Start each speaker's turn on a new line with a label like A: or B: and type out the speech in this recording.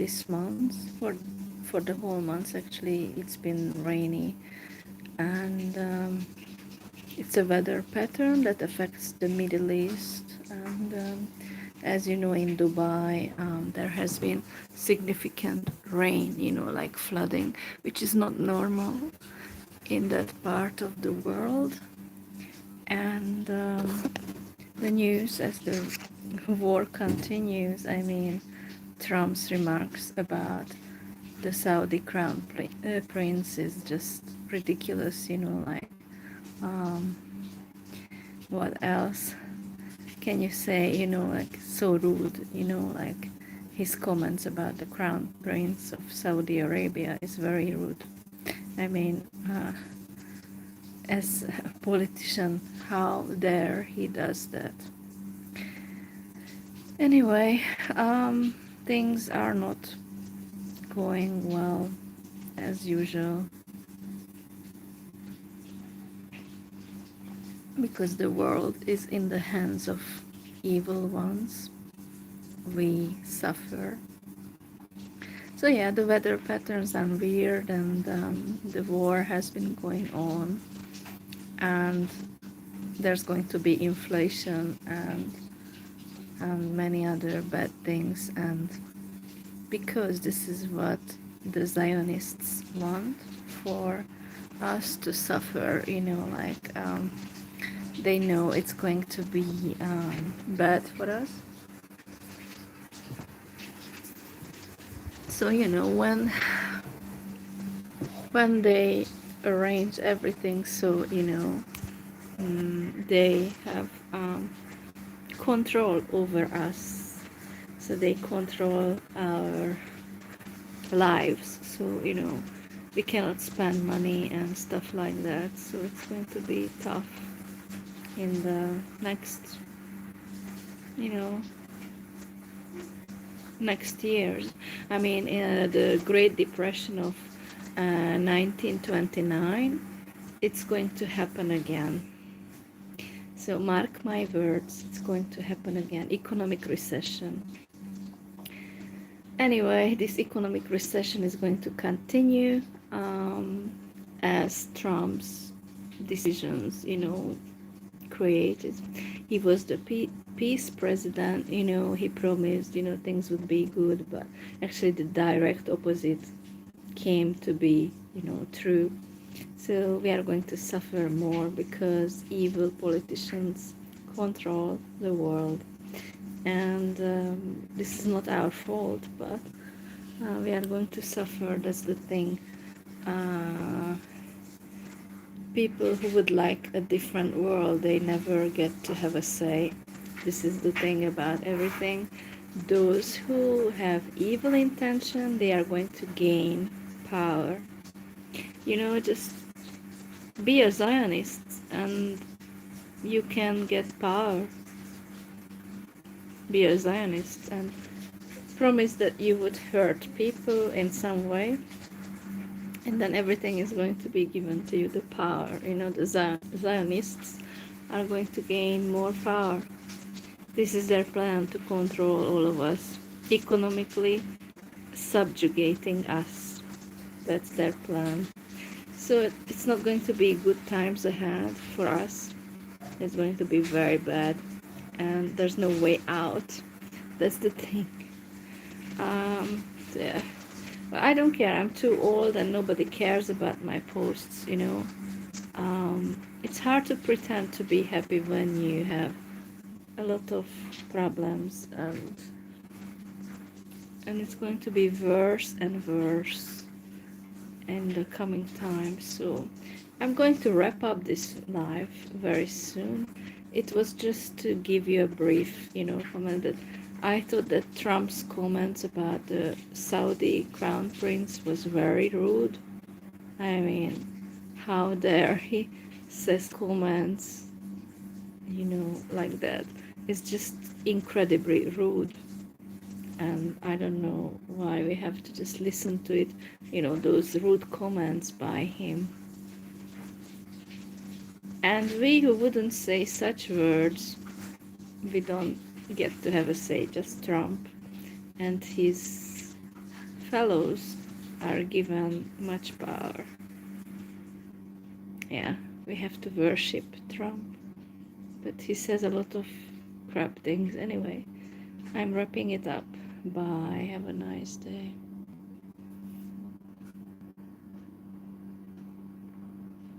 A: this month, for the whole month actually. It's been rainy, and it's a weather pattern that affects the Middle East. And as you know, in Dubai, there has been significant rain, like flooding, which is not normal in that part of the world. And the news, as the war continues, I mean, Trump's remarks about the Saudi crown prince is just ridiculous, like, um, what else can you say, like, so rude, like his comments about the crown prince of Saudi Arabia is very rude. I mean, as a politician, how dare he does that. Anyway, things are not going well as usual, because the world is in the hands of evil ones. We suffer. So yeah, the weather patterns are weird, and the war has been going on, and there's going to be inflation and many other bad things. And because this is what the Zionists want, for us to suffer, like, they know it's going to be bad for us. So when they arrange everything, so they have control over us, so they control our lives, so we cannot spend money and stuff like that. So it's going to be tough in the next you know next years. I mean, the Great Depression of 1929, it's going to happen again. So mark my words, it's going to happen again. Economic recession. Anyway, this economic recession is going to continue as Trump's decisions, created. He was the peace president, he promised, things would be good, but actually the direct opposite came to be, true. So we are going to suffer more because evil politicians control the world. And this is not our fault, but we are going to suffer. That's the thing. People who would like a different world, they never get to have a say. This is the thing about everything. Those who have evil intention, they are going to gain power. Just be a Zionist and you can get power. Be a Zionist and promise that you would hurt people in some way, and then everything is going to be given to you, the power. The Zionists are going to gain more power. This is their plan, to control all of us, economically subjugating us. That's their plan. So it's not going to be good times ahead for us. It's going to be very bad, and there's no way out. That's the thing. Yeah. But I don't care. I'm too old and nobody cares about my posts, It's hard to pretend to be happy when you have a lot of problems, and it's going to be worse and worse in the coming time. So I'm going to wrap up this live very soon. It was just to give you a brief, comment that I thought that Trump's comments about the Saudi crown prince was very rude. I mean, how dare he says comments, like that. It's just incredibly rude. And I don't know why we have to just listen to it, those rude comments by him. And we who wouldn't say such words, we don't get to have a say, just Trump and his fellows are given much power. Yeah, we have to worship Trump, but he says a lot of crap things anyway. I'm wrapping it up. Bye. Have a nice day.